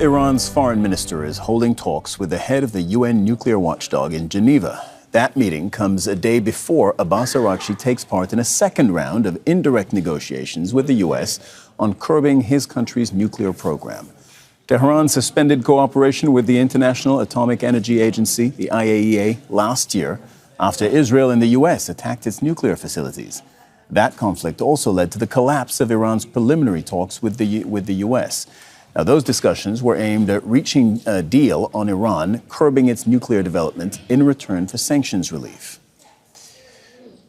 Iran's foreign minister is holding talks with the head of the UN nuclear watchdog in Geneva. That meeting comes a day before Abbas Aragchi takes part in a second round of indirect negotiations with the U.S. on curbing his country's nuclear program. Tehran suspended cooperation with the International Atomic Energy Agency, the IAEA, last year after Israel and the U.S. attacked its nuclear facilities. That conflict also led to the collapse of Iran's preliminary talks with the U.S. Now, those discussions were aimed at reaching a deal on Iran curbing its nuclear development in return for sanctions relief.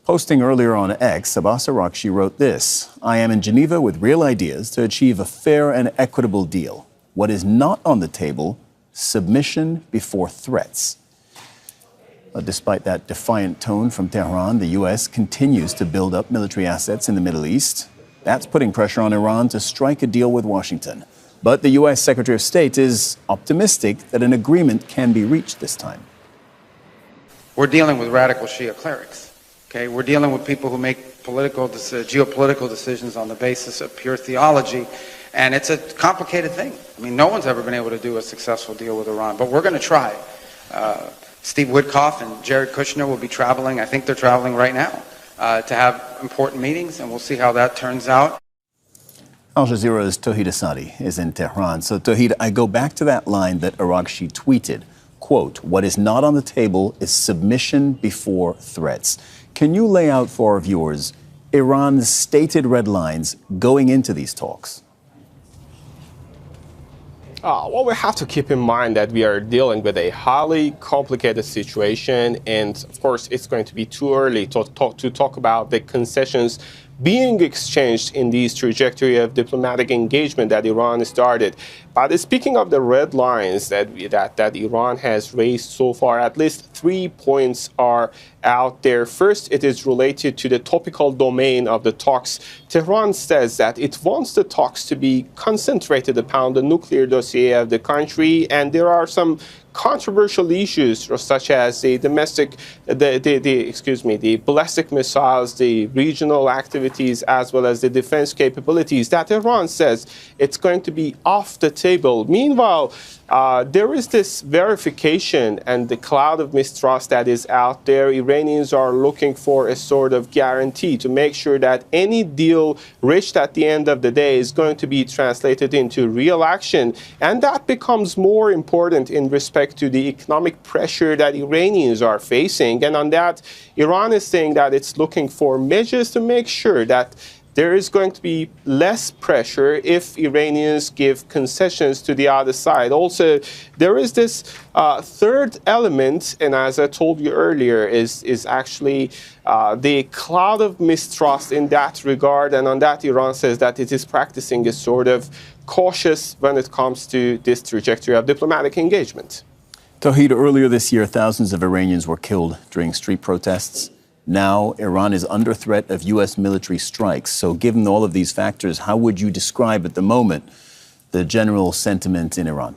Posting earlier on X, Abbas Aragchi wrote this: "I am in Geneva with real ideas to achieve a fair and equitable deal. What is not on the table, submission before threats." But despite that defiant tone from Tehran, the U.S. continues to build up military assets in the Middle East. That's putting pressure on Iran to strike a deal with Washington. But the U.S. Secretary of State is optimistic that an agreement can be reached this time. We're dealing with radical Shia clerics. Okay, we're dealing with people who make geopolitical decisions on the basis of pure theology, and it's a complicated thing. I mean, no one's ever been able to do a successful deal with Iran, but we're going to try. Steve Witkoff and Jared Kushner will be traveling. I think they're traveling right now to have important meetings, and we'll see how that turns out. Al Jazeera's Tawhid Asadi is in Tehran. So, Tawhid, I go back to that line that Aragchi tweeted, quote, "What is not on the table is submission before threats." Can you lay out for our viewers Iran's stated red lines going into these talks? Well, we have to keep in mind that we are dealing with a highly complicated situation, and of course, it's going to be too early to talk about the concessions being exchanged in this trajectory of diplomatic engagement that Iran started. But speaking of the red lines that Iran has raised so far, at least 3 points are out there. First, it is related to the topical domain of the talks. Tehran says that it wants the talks to be concentrated upon the nuclear dossier of the country, and there are some controversial issues such as the ballistic missiles, the regional activities, as well as the defense capabilities that Iran says it's going to be off the table. Meanwhile, there is this verification and the cloud of mistrust that is out there. Iranians are looking for a sort of guarantee to make sure that any deal reached at the end of the day is going to be translated into real action. And that becomes more important in respect to the economic pressure that Iranians are facing. And on that, Iran is saying that it's looking for measures to make sure that there is going to be less pressure if Iranians give concessions to the other side. Also, there is this third element, and as I told you earlier, is actually the cloud of mistrust in that regard. And on that, Iran says that it is practicing a sort of cautious when it comes to this trajectory of diplomatic engagement. Tawhid, earlier this year, thousands of Iranians were killed during street protests. Now, Iran is under threat of U.S. military strikes. So given all of these factors, how would you describe at the moment the general sentiment in Iran?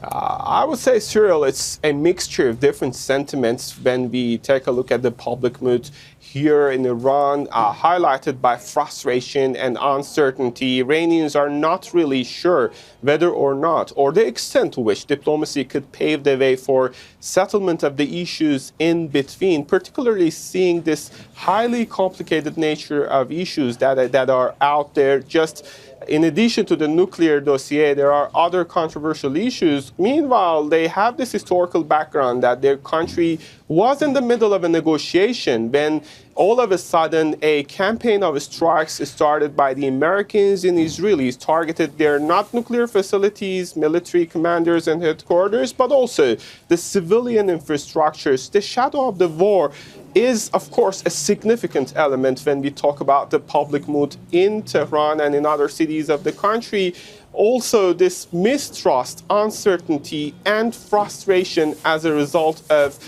I would say, Cyril, it's a mixture of different sentiments when we take a look at the public mood here in Iran, highlighted by frustration and uncertainty. Iranians are not really sure whether or not, or the extent to which diplomacy could pave the way for settlement of the issues in between, particularly seeing this highly complicated nature of issues that are out there. Just in addition to the nuclear dossier, there are other controversial issues. Meanwhile, they have this historical background that their country was in the middle of a negotiation when all of a sudden a campaign of strikes started by the Americans and Israelis targeted their not nuclear facilities, military commanders and headquarters, but also the civilian infrastructures. The shadow of the war is, of course, a significant element when we talk about the public mood in Tehran and in other cities of the country. Also, this mistrust, uncertainty, and frustration as a result of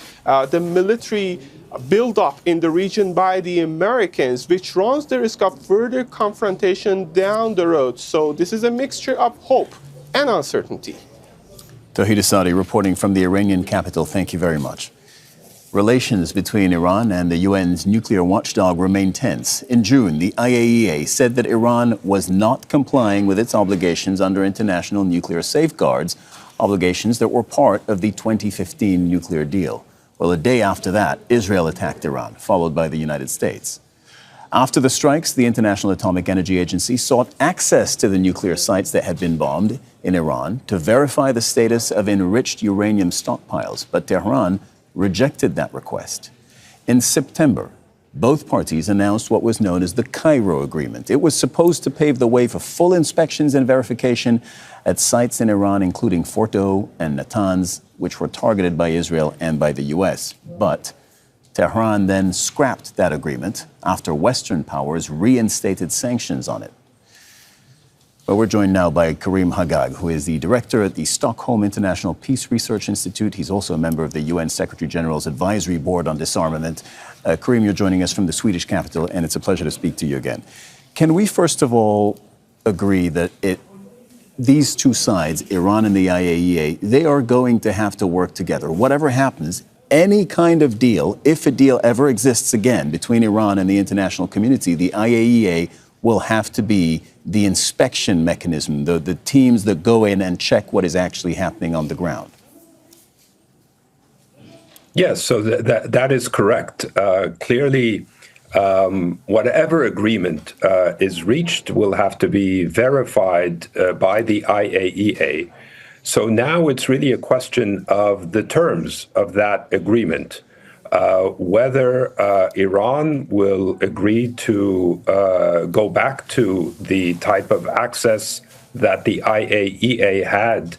the military build-up in the region by the Americans, which runs the risk of further confrontation down the road. So this is a mixture of hope and uncertainty. Tawhid Asadi reporting from the Iranian capital. Thank you very much. Relations between Iran and the UN's nuclear watchdog remain tense. In June, the IAEA said that Iran was not complying with its obligations under international nuclear safeguards, obligations that were part of the 2015 nuclear deal. Well, a day after that, Israel attacked Iran, followed by the United States. After the strikes, the International Atomic Energy Agency sought access to the nuclear sites that had been bombed in Iran to verify the status of enriched uranium stockpiles, but Tehran rejected that request. In September, both parties announced what was known as the Cairo Agreement. It was supposed to pave the way for full inspections and verification at sites in Iran, including Fordo and Natanz, which were targeted by Israel and by the U.S. But Tehran then scrapped that agreement after Western powers reinstated sanctions on it. Well, we're joined now by Karim Hagag, who is the director at the Stockholm International Peace Research Institute. He's also a member of the UN Secretary General's Advisory Board on Disarmament. Karim, you're joining us from the Swedish capital, and it's a pleasure to speak to you again. Can we first of all agree that these two sides, Iran and the IAEA, they are going to have to work together? Whatever happens, any kind of deal, if a deal ever exists again between Iran and the international community, the IAEA will have to be the inspection mechanism, the teams that go in and check what is actually happening on the ground. Yes, so that is correct. Clearly, whatever agreement is reached will have to be verified by the IAEA. So now it's really a question of the terms of that agreement. Whether Iran will agree to go back to the type of access that the IAEA had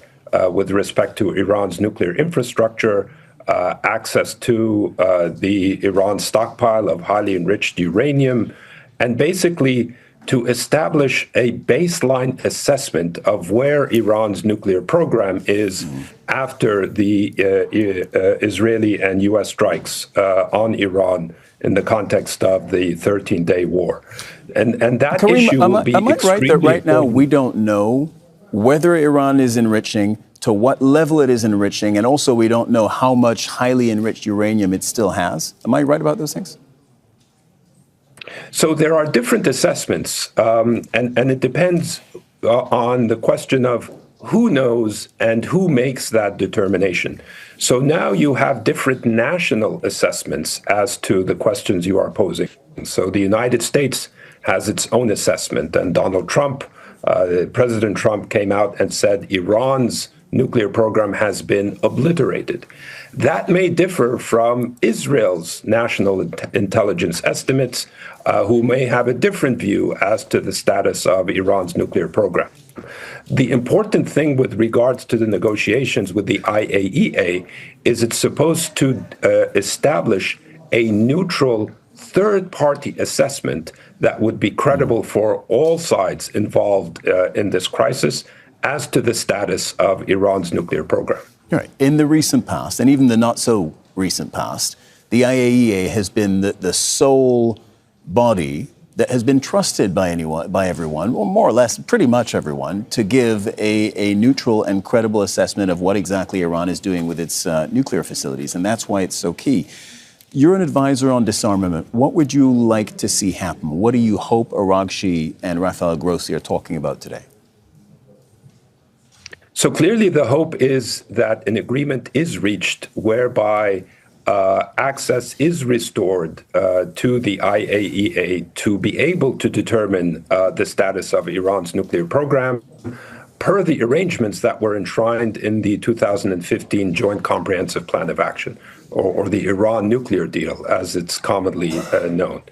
with respect to Iran's nuclear infrastructure, access to the Iran stockpile of highly enriched uranium, and basically to establish a baseline assessment of where Iran's nuclear program is after the Israeli and U.S. strikes on Iran in the context of the 13-day war. And that Karim, issue will be am I right that right now important. we don't know whether Iran is enriching, to what level it is enriching, and also we don't know how much highly enriched uranium it still has? Am I right about those things? So there are different assessments, and it depends on the question of who knows and who makes that determination. So now you have different national assessments as to the questions you are posing. So the United States has its own assessment, and Donald Trump, President Trump came out and said Iran's nuclear program has been obliterated. That may differ from Israel's national intelligence estimates, who may have a different view as to the status of Iran's nuclear program. The important thing with regards to the negotiations with the IAEA is it's supposed to establish a neutral third-party assessment that would be credible for all sides involved in this crisis as to the status of Iran's nuclear program. Right. In the recent past, and even the not-so-recent past, the IAEA has been the sole body that has been trusted by everyone, or more or less pretty much everyone, to give a neutral and credible assessment of what exactly Iran is doing with its nuclear facilities, and that's why it's so key. You're an advisor on disarmament. What would you like to see happen? What do you hope Aragchi and Rafael Grossi are talking about today? So clearly the hope is that an agreement is reached whereby access is restored to the IAEA to be able to determine the status of Iran's nuclear program per the arrangements that were enshrined in the 2015 Joint Comprehensive Plan of Action, or the Iran nuclear deal, as it's commonly known.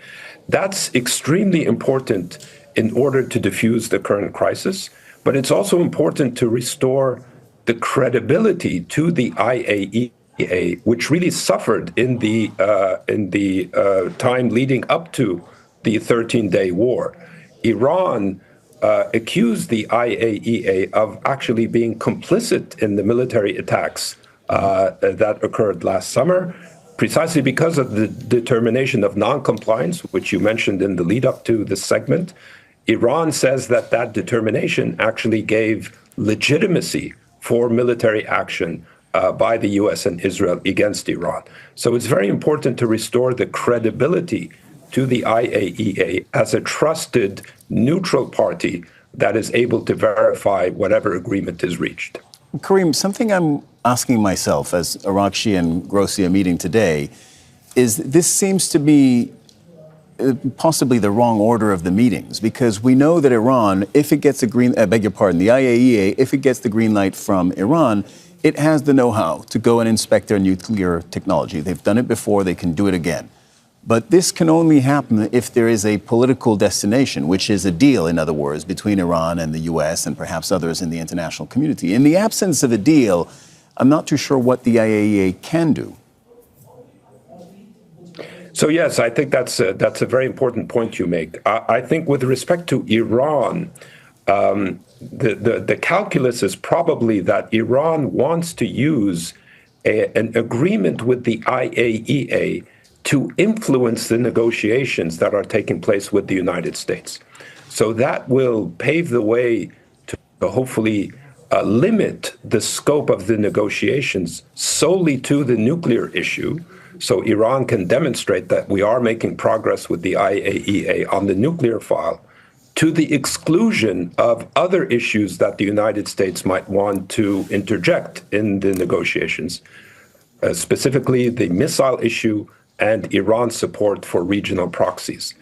That's extremely important in order to diffuse the current crisis. But it's also important to restore the credibility to the IAEA, which really suffered in the time leading up to the 13-day war. Iran accused the IAEA of actually being complicit in the military attacks that occurred last summer, precisely because of the determination of non-compliance, which you mentioned in the lead up to this segment. Iran says that that determination actually gave legitimacy for military action by the US and Israel against Iran. So it's very important to restore the credibility to the IAEA as a trusted, neutral party that is able to verify whatever agreement is reached. Karim, something I'm asking myself as Aragchi and Grossi are meeting today is this seems to be possibly the wrong order of the meetings, because we know that Iran, if it gets the IAEA, if it gets the green light from Iran, it has the know-how to go and inspect their nuclear technology. They've done it before, they can do it again. But this can only happen if there is a political destination, which is a deal, in other words, between Iran and the US and perhaps others in the international community. In the absence of a deal, I'm not too sure what the IAEA can do. So yes, I think that's a very important point you make. I think with respect to Iran, the calculus is probably that Iran wants to use an agreement with the IAEA to influence the negotiations that are taking place with the United States. So that will pave the way to hopefully limit the scope of the negotiations solely to the nuclear issue. So Iran can demonstrate that we are making progress with the IAEA on the nuclear file, to the exclusion of other issues that the United States might want to interject in the negotiations, specifically the missile issue and Iran's support for regional proxies.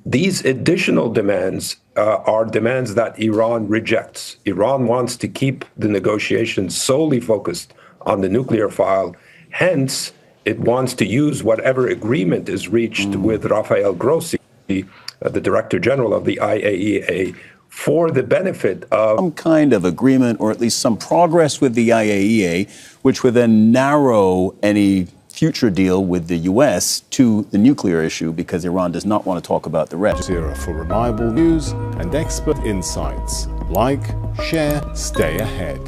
These additional demands are demands that Iran rejects. Iran wants to keep the negotiations solely focused on the nuclear file. Hence, it wants to use whatever agreement is reached with Rafael Grossi, the Director General of the IAEA, for the benefit of some kind of agreement, or at least some progress with the IAEA, which would then narrow any future deal with the U.S. to the nuclear issue, because Iran does not want to talk about the rest. For reliable news and expert insights. Like, share, stay ahead.